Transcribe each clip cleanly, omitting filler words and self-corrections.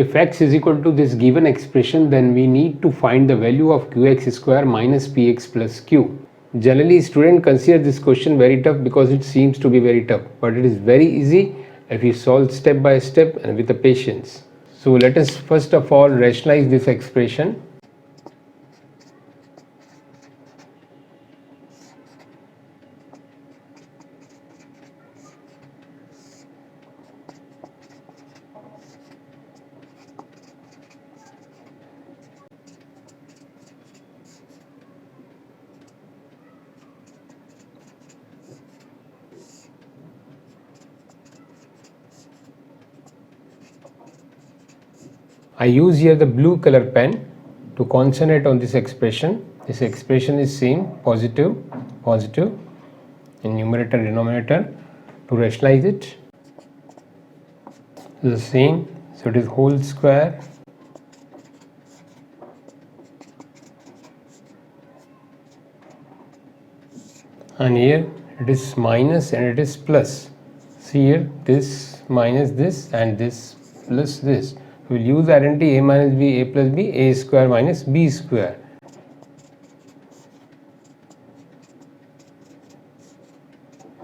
If x is equal to this given expression, then we need to find the value of qx square minus px plus q. Generally, students consider this question very tough because it seems to be very tough, but it is very easy if you solve step by step and with the patience. So let us first of all rationalize this expression. I use here the blue color pen to concentrate on this expression. This expression is same positive in numerator denominator. To rationalize it, the same, so it is whole square and here it is minus and it is plus. See here, this minus this and this plus this. We will use the identity a minus b, a plus b, a square minus b square.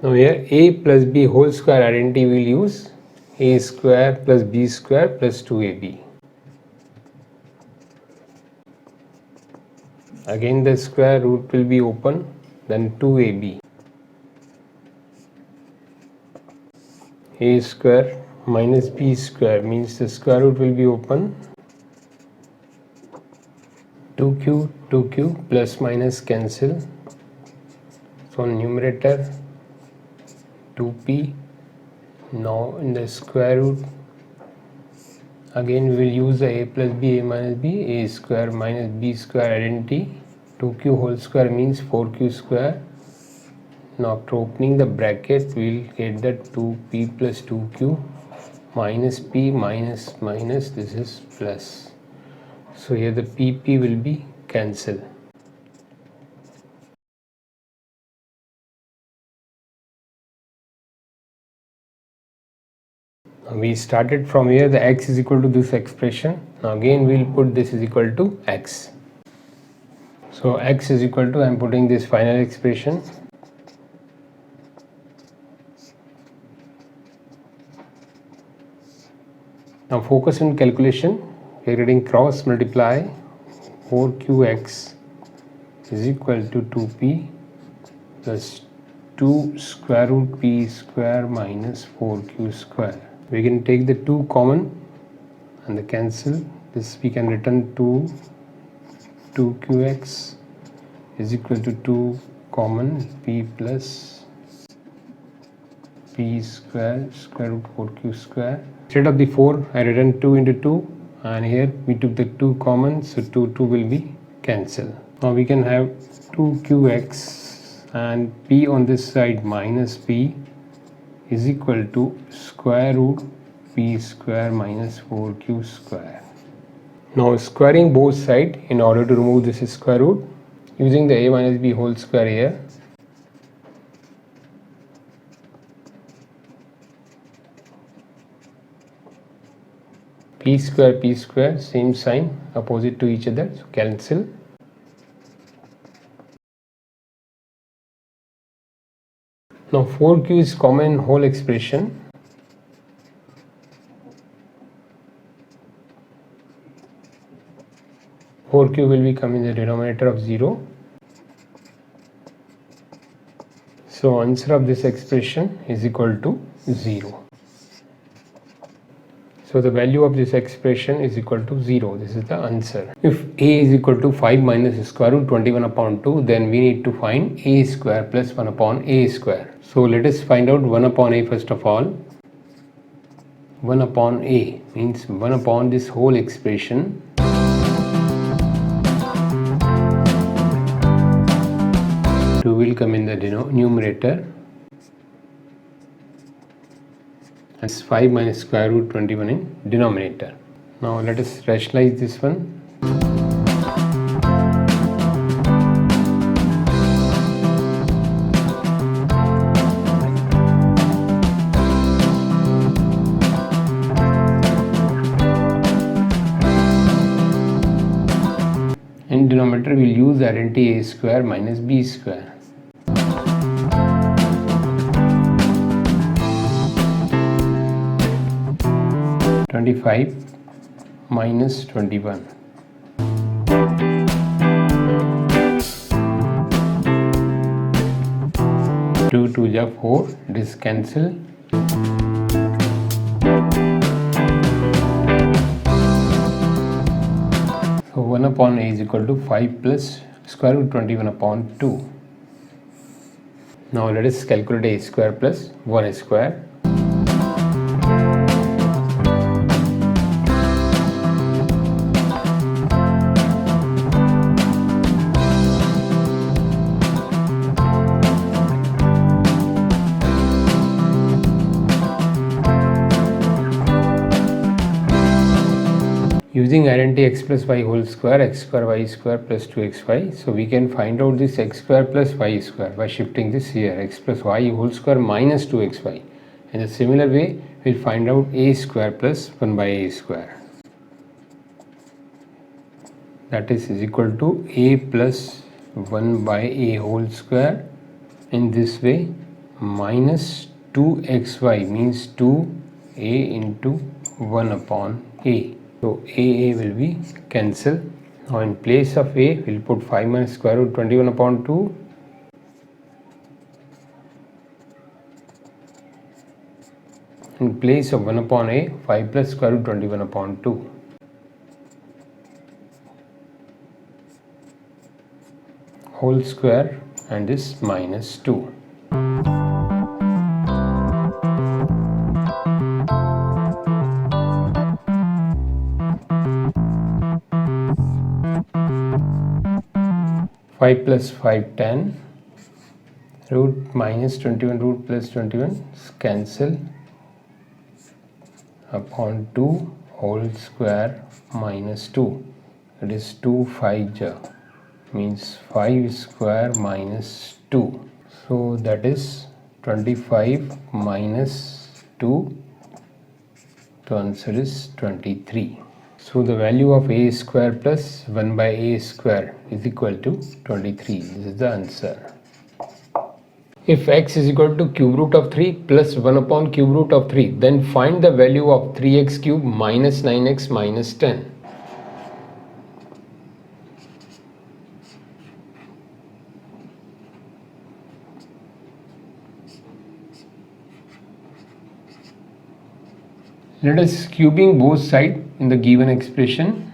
Now here a plus b whole square identity we will use a square plus b square plus 2ab. Again the square root will be open, then 2ab. A square minus b square means the square root will be open, 2q plus minus cancel, so numerator 2p. Now in the square root again we will use the a plus b, a minus b, a square minus b square identity, 2q whole square means 4q square. Now after opening the bracket we will get that 2p plus 2q minus p minus minus, this is plus, so here the pp will be cancelled. We started from here, the x is equal to this expression. Now again we will put this is equal to x. So x is equal to, I am putting this final expression. Now focus on calculation. We are getting cross multiply 4qx is equal to 2p plus 2 square root p square minus 4q square. We can take the 2 common and the cancel. This we can return 2qx is equal to 2 common p plus p square square root 4q square. Instead of the 4 I written 2 into 2 and here we took the 2 common, so 2 will be cancelled. Now we can have 2qx and p on this side minus p is equal to square root p square minus 4q square. Now squaring both sides in order to remove this square root, using the a minus b whole square here. P square same sign opposite to each other, so cancel. Now 4q is common in whole expression. Q will become in the denominator of 0. So answer of this expression is equal to 0. So the value of this expression is equal to 0. This is the answer. If a is equal to 5 minus square root 21 upon 2, then we need to find a square plus 1 upon a square. So let us find out 1 upon a first of all. 1 upon a means 1 upon this whole expression. Two will come in the numerator. And 5 minus square root 21 in denominator. Now let us rationalize this one. numerator we'll use identity a square minus b square. (25) minus 21. Two 2 ja 4, this cancel. So 1 upon a is equal to 5 plus square root 21 upon 2. Now let us calculate a square plus 1 square. Using identity x plus y whole square, x square y square plus 2xy. So we can find out this x square plus y square by shifting this here, x plus y whole square minus 2xy. In a similar way, we'll find out a square plus 1 by a square. That is equal to a plus 1 by a whole square in this way minus 2xy means 2a into 1 upon a. So a will be cancelled. Now in place of a, we'll put 5 minus square root 21 upon 2. In place of 1 upon a, 5 plus square root 21 upon 2. Whole square and this minus 2. Five plus 5 10, root minus 21 root plus 21 cancel upon 2 whole square minus 2. It is 2 5 ja means 5 square minus 2. So that is 25 minus 2. The answer is 23. So the value of a square plus 1 by a square is equal to 23. This is the answer. If x is equal to cube root of 3 plus 1 upon cube root of 3, then find the value of 3x cube minus 9x minus 10. Let us cubing both sides in the given expression.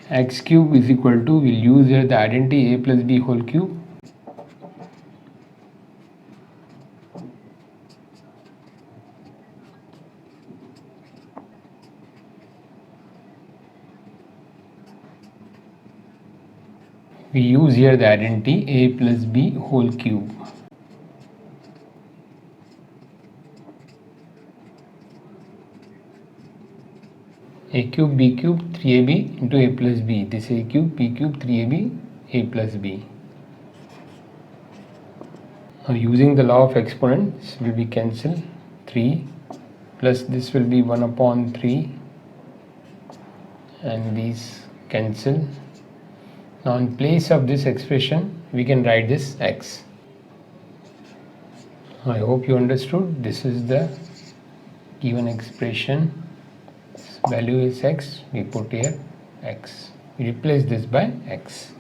X cube is equal to, we'll use here the identity a plus b whole cube. We use here the identity a plus b whole cube. A cube b cube 3ab into a plus b. This a cube b cube 3ab a plus b. Now using the law of exponents will be cancelled. 3 plus this will be 1 upon 3 and these cancel. Now in place of this expression we can write this x. I hope you understood. This is the given expression. Value is x, we put here x. We replace this by x.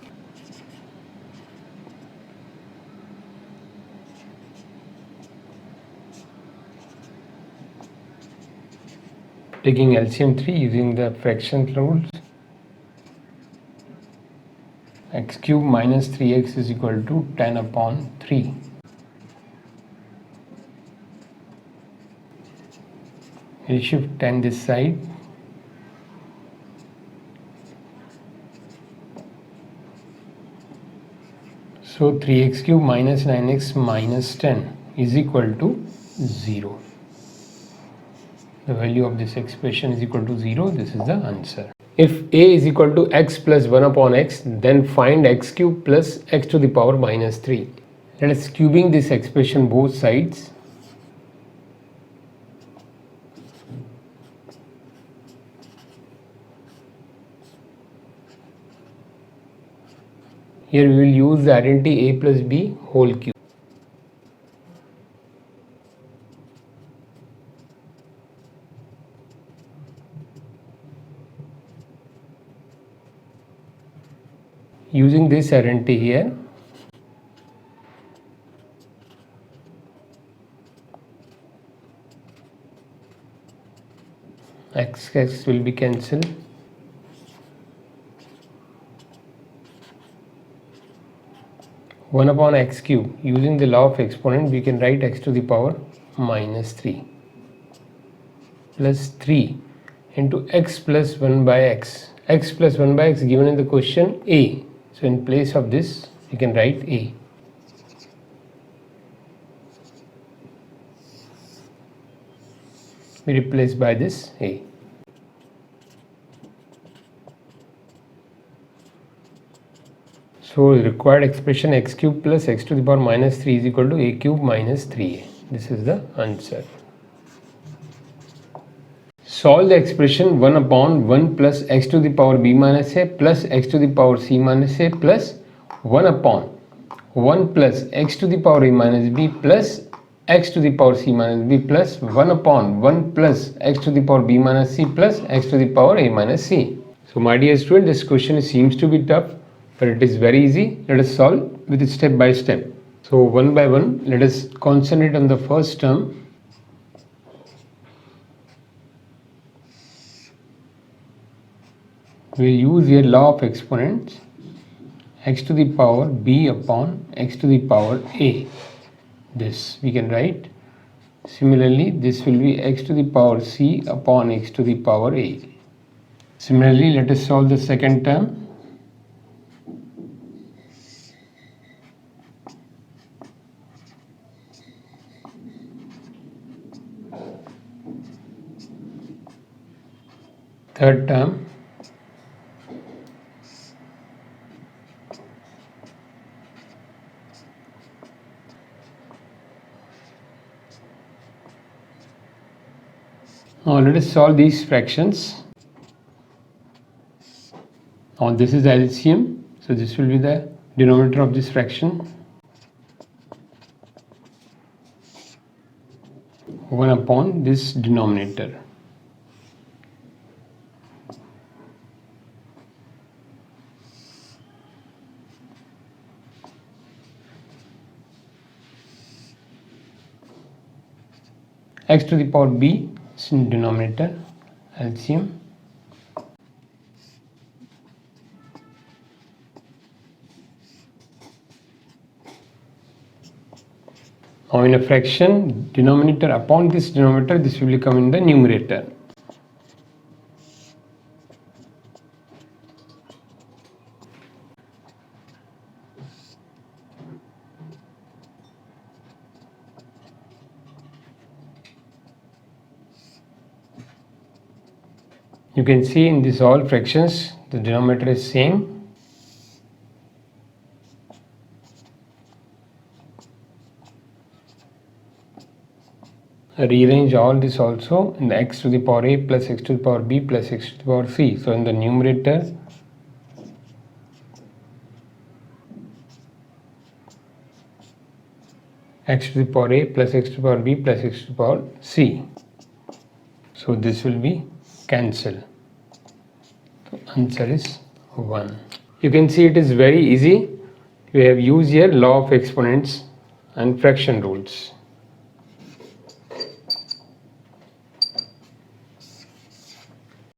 Taking LCM 3 using the fraction rules. X cube minus 3x is equal to 10 upon 3. We'll shift 10 this side. So 3x cube minus 9x minus 10 is equal to 0. The value of this expression is equal to 0. This is the answer. If a is equal to x plus 1 upon x, then find x cube plus x to the power minus 3. Let us cubing this expression both sides. Here we will use the identity a plus b whole cube. Using this identity here, x will be cancelled. One upon x cube. Using the law of exponent, we can write x to the power minus 3 plus 3 into x plus 1 by x. X plus 1 by x given in the question a. So in place of this, you can write a. We replace by this a. So the required expression x cube plus x to the power minus 3 is equal to a cube minus 3a. This is the answer. Solve the expression 1 upon 1 plus x to the power b minus a plus x to the power c minus a plus 1 upon 1 plus x to the power a minus b plus x to the power c minus b plus 1 upon 1 plus x to the power b minus c plus x to the power a minus c. So my dear student, this question seems to be tough, but it is very easy. Let us solve with it step by step. So one by one, let us concentrate on the first term. We will use here law of exponents, x to the power b upon x to the power a. This we can write. Similarly, this will be x to the power c upon x to the power a. Similarly, let us solve the second term. Third term. Now let us solve these fractions. Now this is the LCM, so this will be the denominator of this fraction. 1 upon this denominator. X to the power b is in denominator, LCM. Now in a fraction, denominator upon this denominator, this will become in the numerator. You can see in this all fractions, the denominator is same. Rearrange all this also in the x to the power a plus x to the power b plus x to the power c. So in the numerator, x to the power a plus x to the power b plus x to the power c. So this will be cancelled. So answer is 1. You can see it is very easy. We have used here law of exponents and fraction rules.